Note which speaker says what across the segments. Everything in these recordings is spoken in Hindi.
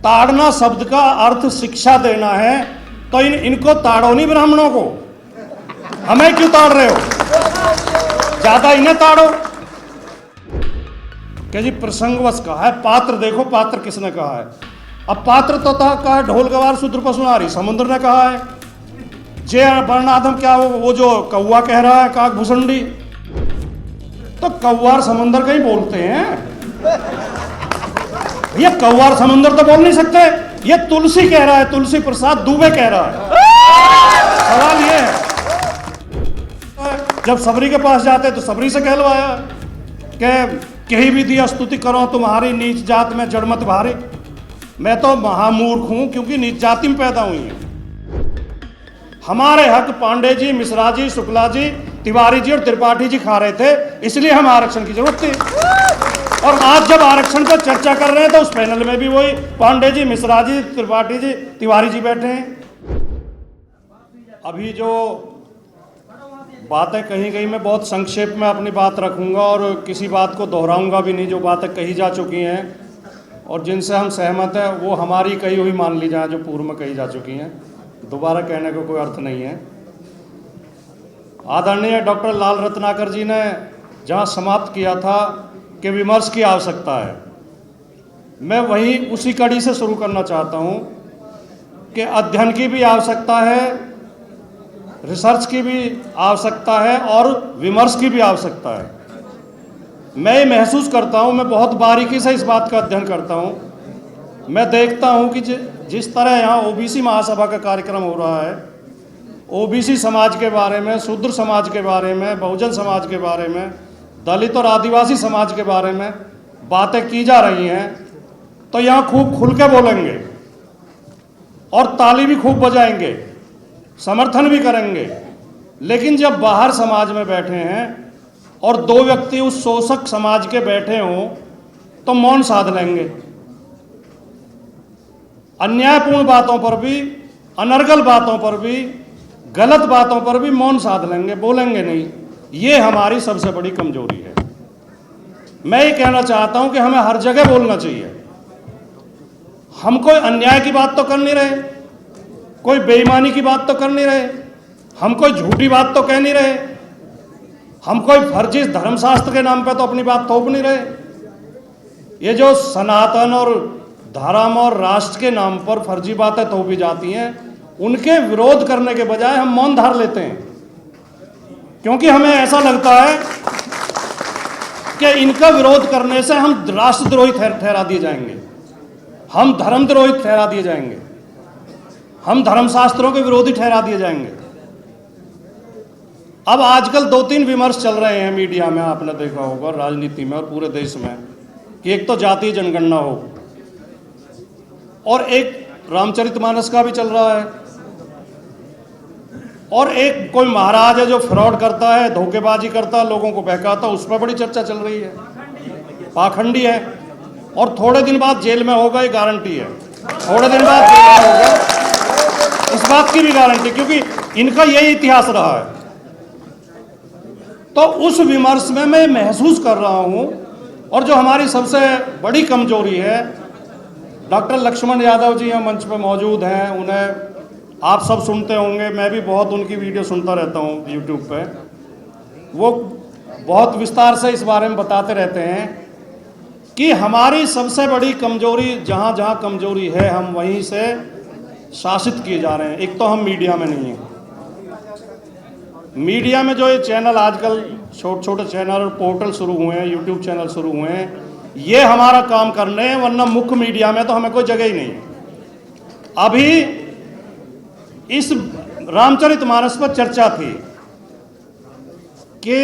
Speaker 1: ताड़ना शब्द का अर्थ शिक्षा देना है, तो इनको ताड़ो नहीं, ब्राह्मणों को। हमें क्यों ताड़ रहे हो? ज्यादा इन्हें ताड़ो। क्या जी प्रसंगवश कहा है, पात्र देखो पात्र किसने कहा है। अब पात्र तो कहा ढोल गवार शूद्र पशुनारी, समुद्र ने कहा है। जे वर्णाधम क्या वो जो कौवा कह रहा है, काक भूसंडी, तो कौवार समुद्र का ही बोलते हैं। ये कौवार समुद्र तो बोल नहीं सकते। ये तुलसी कह रहा है, तुलसी प्रसाद दुबे कह रहा है। सवाल ये है, जब सबरी के पास जाते तो सबरी से कहलवाया कि कहीं भी दिया स्तुति करो तुम्हारी नीच जात में जड़मत भारी। मैं तो महामूर्ख हूं क्योंकि नीच जाति में पैदा हुई हूं। हमारे हक पांडे जी, मिश्रा जी, शुक्ला जी, तिवारी जी और त्रिपाठी जी खा रहे थे, इसलिए हम आरक्षण की जरूरत थी। और आज जब आरक्षण पर चर्चा कर रहे हैं तो उस पैनल में भी वही पांडे जी, मिश्रा जी, त्रिपाठी जी, तिवारी जी बैठे हैं। अभी जो बातें कही गई, मैं बहुत संक्षेप में अपनी बात रखूंगा और किसी बात को दोहराऊंगा भी नहीं। जो बातें कही जा चुकी हैं और जिनसे हम सहमत हैं वो हमारी कही हुई मान ली जाए, जो पूर्व में कही जा चुकी हैं। दोबारा कहने का कोई अर्थ नहीं है। आदरणीय डॉक्टर लाल रत्नाकर जी ने जहां समाप्त किया था कि विमर्श की आवश्यकता है, मैं वहीं उसी कड़ी से शुरू करना चाहता हूं कि अध्ययन की भी आवश्यकता है, रिसर्च की भी आवश्यकता है और विमर्श की भी आवश्यकता है। मैं ये महसूस करता हूं, मैं बहुत बारीकी से इस बात का अध्ययन करता हूं। मैं देखता हूं कि जिस तरह यहाँ ओबीसी महासभा का कार्यक्रम हो रहा है, ओबीसी समाज के बारे में, शूद्र समाज के बारे में, बहुजन समाज के बारे में, दलित और आदिवासी समाज के बारे में बातें की जा रही हैं, तो यहाँ खूब खुल के बोलेंगे और ताली भी खूब बजाएंगे, समर्थन भी करेंगे। लेकिन जब बाहर समाज में बैठे हैं और दो व्यक्ति उस शोषक समाज के बैठे हों तो मौन साध लेंगे। अन्यायपूर्ण बातों पर भी, अनर्गल बातों पर भी, गलत बातों पर भी मौन साध लेंगे, बोलेंगे नहीं। ये हमारी सबसे बड़ी कमजोरी है। मैं ये कहना चाहता हूं कि हमें हर जगह बोलना चाहिए। हम कोई अन्याय की बात तो कर नहीं रहे, कोई बेईमानी की बात तो कर नहीं रहे, हम कोई झूठी बात तो कह नहीं रहे, हम कोई फर्जी धर्मशास्त्र के नाम पे तो अपनी बात थोप नहीं रहे। ये जो सनातन और धर्म और राष्ट्र के नाम पर फर्जी बातें थोपी जाती हैं, उनके विरोध करने के बजाय हम मौन धार लेते हैं, क्योंकि हमें ऐसा लगता है कि इनका विरोध करने से हम राष्ट्रद्रोही ठहरा दिए जाएंगे, हम धर्मद्रोही ठहरा दिए जाएंगे, हम धर्मशास्त्रों के विरोधी ठहरा दिए जाएंगे। अब आजकल 2-3 विमर्श चल रहे हैं मीडिया में, आपने देखा होगा, राजनीति में और पूरे देश में, कि एक तो जातीय जनगणना हो और एक रामचरितमानस का भी चल रहा है, और एक कोई महाराज है जो फ्रॉड करता है, धोखेबाजी करता है, लोगों को बहकाता है, उस पर बड़ी चर्चा चल रही है, पाखंडी है और थोड़े दिन बाद जेल में होगा, ये गारंटी है। थोड़े दिन बाद जेल में होगा, इस बात की भी गारंटी, क्योंकि इनका यही इतिहास रहा है। तो उस विमर्श में मैं महसूस कर रहा हूं, और जो हमारी सबसे बड़ी कमजोरी है, डॉक्टर लक्ष्मण यादव जी यहाँ मंच पर मौजूद हैं, उन्हें आप सब सुनते होंगे, मैं भी बहुत उनकी वीडियो सुनता रहता हूँ यूट्यूब पे। वो बहुत विस्तार से इस बारे में बताते रहते हैं कि हमारी सबसे बड़ी कमजोरी, जहाँ जहाँ कमजोरी है हम वहीं से शासित किए जा रहे हैं। एक तो हम मीडिया में नहीं हैं। मीडिया में जो ये चैनल आजकल छोटे छोटे चैनल और पोर्टल शुरू हुए हैं, यूट्यूब चैनल शुरू हुए हैं, ये हमारा काम करने हैं, वरना मुख्य मीडिया में तो हमें कोई जगह ही नहीं है। अभी इस रामचरितमानस पर चर्चा थी कि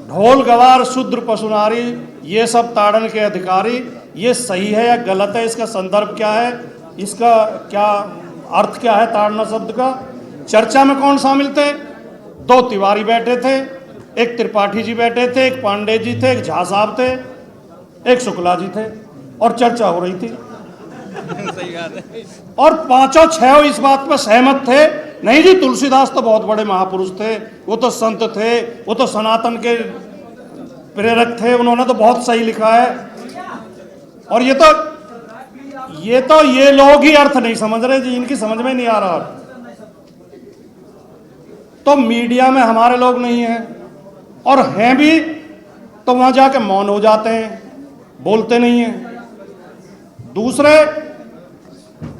Speaker 1: ढोल गवार शूद्र पशुनारी ये सब ताड़न के अधिकारी, ये सही है या गलत है, इसका संदर्भ क्या है, इसका क्या अर्थ क्या है ताड़ना शब्द का। चर्चा में कौन शामिल थे? 2 तिवारी बैठे थे, एक त्रिपाठी जी बैठे थे, एक पांडे जी थे, एक झा साहब थे, एक शुक्ला जी थे, और चर्चा हो रही थी। सही बात है। और 5-6 इस बात पर सहमत थे, नहीं जी तुलसीदास तो बहुत बड़े महापुरुष थे, वो तो संत थे, वो तो सनातन के प्रेरक थे, उन्होंने तो बहुत सही लिखा है। और ये तो ये तो ये लोग ही अर्थ नहीं समझ रहे जी, इनकी समझ में नहीं आ रहा। तो मीडिया में हमारे लोग नहीं हैं, और हैं भी तो वहां जाके मौन हो जाते हैं, बोलते नहीं हैं। दूसरे,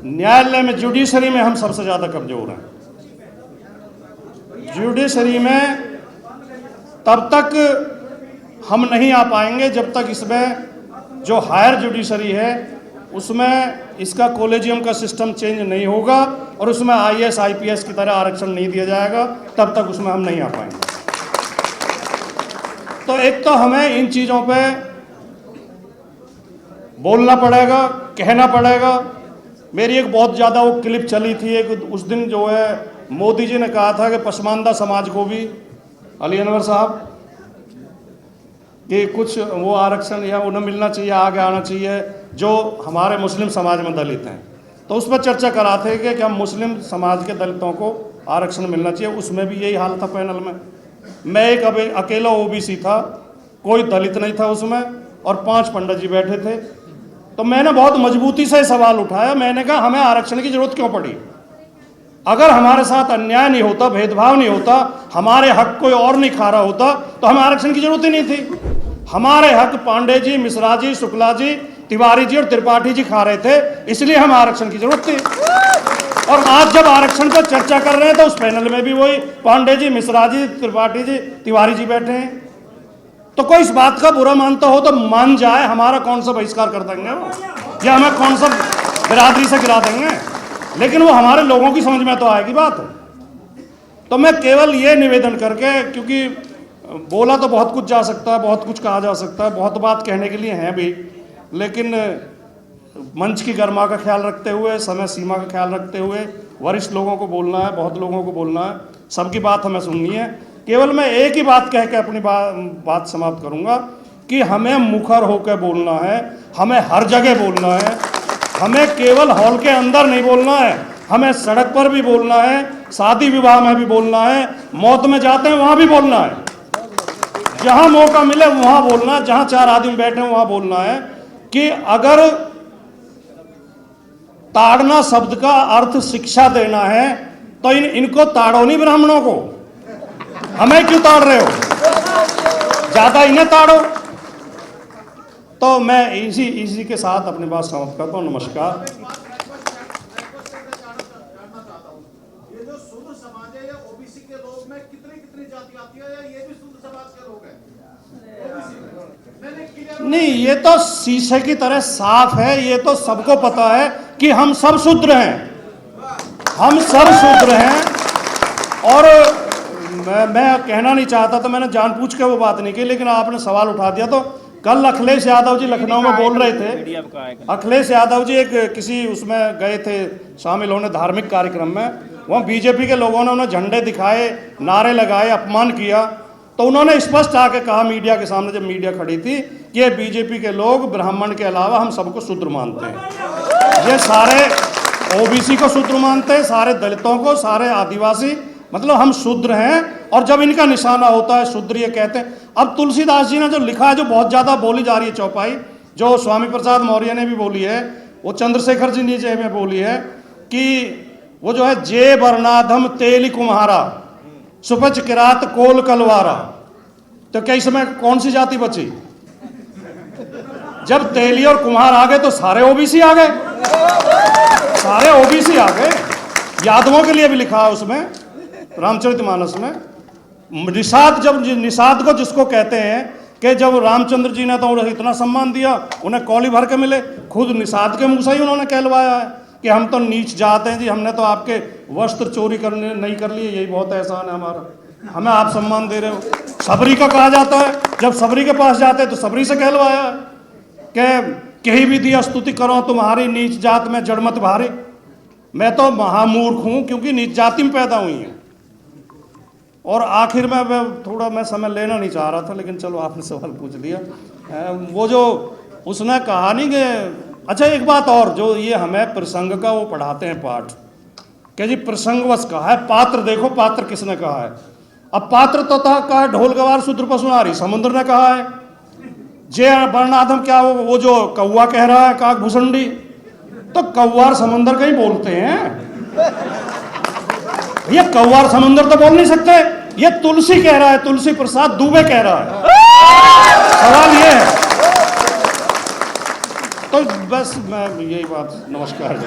Speaker 1: न्यायालय में, जुडिशरी में हम सबसे ज्यादा कमजोर हैं। जुडिशरी में तब तक हम नहीं आ पाएंगे जब तक इसमें जो हायर जुडिशरी है उसमें इसका कॉलेजियम का सिस्टम चेंज नहीं होगा और उसमें आईएएस आईपीएस की तरह आरक्षण नहीं दिया जाएगा, तब तक उसमें हम नहीं आ पाएंगे। तो एक तो हमें इन चीज़ों पे बोलना पड़ेगा, कहना पड़ेगा। मेरी एक बहुत ज़्यादा वो क्लिप चली थी एक, उस दिन जो है मोदी जी ने कहा था कि पसमानदा समाज को भी, अली अनवर साहब, कि कुछ वो आरक्षण या उन्हें मिलना चाहिए, आगे आना चाहिए जो हमारे मुस्लिम समाज में दलित हैं। तो उस पर चर्चा करा थे कि हम मुस्लिम समाज के दलितों को आरक्षण मिलना चाहिए। उसमें भी यही हाल था पैनल में। मैं एक अकेला ओबीसी था, कोई दलित नहीं था उसमें, और 5 पंडित जी बैठे थे। तो मैंने बहुत मजबूती से सवाल उठाया। मैंने कहा हमें आरक्षण की जरूरत क्यों पड़ी? अगर हमारे साथ अन्याय नहीं होता, भेदभाव नहीं होता, हमारे हक कोई और नहीं खा रहा होता, तो हमें आरक्षण की जरूरत ही नहीं थी। हमारे हक पांडे जी, मिश्रा जी, शुक्ला जी, तिवारी जी और त्रिपाठी जी खा रहे थे, इसलिए हमें आरक्षण की जरूरत थी। और आज जब आरक्षण पर चर्चा कर रहे हैं तो उस पैनल में भी वही पांडे जी, मिश्रा जी, त्रिपाठी जी, तिवारी जी बैठे हैं। तो कोई इस बात का बुरा मानता हो तो मान जाए, हमारा कौन सा बहिष्कार कर देंगे वो, या हमें कौन सा बिरादरी से गिरा देंगे, लेकिन वो हमारे लोगों की समझ में तो आएगी बात। तो मैं केवल ये निवेदन करके, क्योंकि बोला तो बहुत कुछ जा सकता है, बहुत कुछ कहा जा सकता है, बहुत बात कहने के लिए है भी, लेकिन मंच की गर्मा का ख्याल रखते हुए, समय सीमा का ख्याल रखते हुए, वरिष्ठ लोगों को बोलना है, बहुत लोगों को बोलना है, सबकी बात हमें सुननी है। केवल मैं एक ही बात कह के अपनी बात समाप्त करूंगा कि हमें मुखर होकर बोलना है, हमें हर जगह बोलना है, हमें केवल हॉल के अंदर नहीं बोलना है, हमें सड़क पर भी बोलना है, शादी विवाह में भी बोलना है, मौत में जाते हैं वहां भी बोलना है, जहां मौका मिले वहां बोलना है, जहां 4 आदमी बैठे हैं वहां बोलना है। कि अगर ताड़ना शब्द का अर्थ शिक्षा देना है तो इनको ताड़ो नहीं, ब्राह्मणों को। हमें क्यों ताड़ रहे हो? ज्यादा इन्हें ताड़ो। तो मैं इसी के साथ अपनी बात समाप्त करता हूं। नमस्कार।
Speaker 2: ये जो शूद्र समाज है या ओबीसी के लोग में कितनी जाति आती है, या ये भी शूद्र समाज के लोग हैं?
Speaker 1: नहीं, ये तो शीशे की तरह साफ है, ये तो सबको पता है कि हम सब शूद्र हैं, हम सब शूद्र हैं। और मैं कहना नहीं चाहता तो मैंने जानबूझ के वो बात नहीं की, लेकिन आपने सवाल उठा दिया। तो कल अखिलेश यादव जी लखनऊ में बोल रहे थे। अखिलेश यादव जी एक किसी उसमें गए थे शामिल होने, धार्मिक कार्यक्रम में। वहाँ बीजेपी के लोगों ने उन्हें झंडे दिखाए, नारे लगाए, अपमान किया। तो उन्होंने स्पष्ट आके कहा मीडिया के सामने, जब मीडिया खड़ी थी, कि ये बीजेपी के लोग ब्राह्मण के अलावा हम सबको शूद्र मानते हैं। ये सारे ओबीसी को शूद्र मानते हैं, सारे दलितों को, सारे आदिवासी, मतलब हम शूद्र हैं। और जब इनका निशाना होता है शूद्र, ये कहते हैं। अब तुलसीदास जी ने जो लिखा है, जो बहुत ज़्यादा बोली जा रही है चौपाई, जो स्वामी प्रसाद मौर्य ने भी बोली है, वो चंद्रशेखर जी नीचे में बोली है, कि वो जो है, जे वर्णाधम तेली कुम्हारा सुपच किरात कोल कलवारा। तो क्या इसमें कौन सी जाति बची? जब तेली और कुम्हार आ गए तो सारे ओबीसी आ गए, सारे ओबीसी आ गए। यादवों के लिए भी लिखा है उसमें, रामचरितमानस में। निषाद, जब निषाद को जिसको कहते हैं कि जब रामचंद्र जी ने तो उन्हें इतना सम्मान दिया, उन्हें कौली भर के मिले, खुद निषाद के मुंह से ही उन्होंने कहलवाया है कि हम तो नीच जाते हैं जी, हमने तो आपके वस्त्र चोरी करने नहीं कर लिए, यही बहुत एहसान है हमारा, हमें आप सम्मान दे रहे हो। सबरी का कहा जाता है, जब सबरी के पास जाते हैं तो सबरी से कहलवाया है कि कहीं भी दिया स्तुति करो तुम्हारी, नीच जात में जड़मत भारी। मैं तो महामूर्ख हूं, क्योंकि नीच जाति में पैदा हुई है। और आखिर में मैं समय लेना नहीं चाह रहा था, लेकिन चलो आपने सवाल पूछ दिया। वो जो उसने कहा नहीं कि, अच्छा एक बात और, जो ये हमें प्रसंग का वो पढ़ाते हैं पाठ, कि जी प्रसंगवश कहा है, पात्र देखो पात्र किसने कहा है। अब पात्र तो था, कहा ढोल गवार शूद्र पशुनारी, समुद्र ने कहा है। जे वर्णाधम, क्या वो जो कौआ कह रहा है, काक भुसंडी, तो कौवार समुंदर का ही बोलते हैं। ये कौवार समुंदर तो बोल नहीं सकते, ये तुलसी कह रहा है, तुलसी प्रसाद दुबे कह रहा है। सवाल ये है। तो बस मैं यही बात, नमस्कार जी।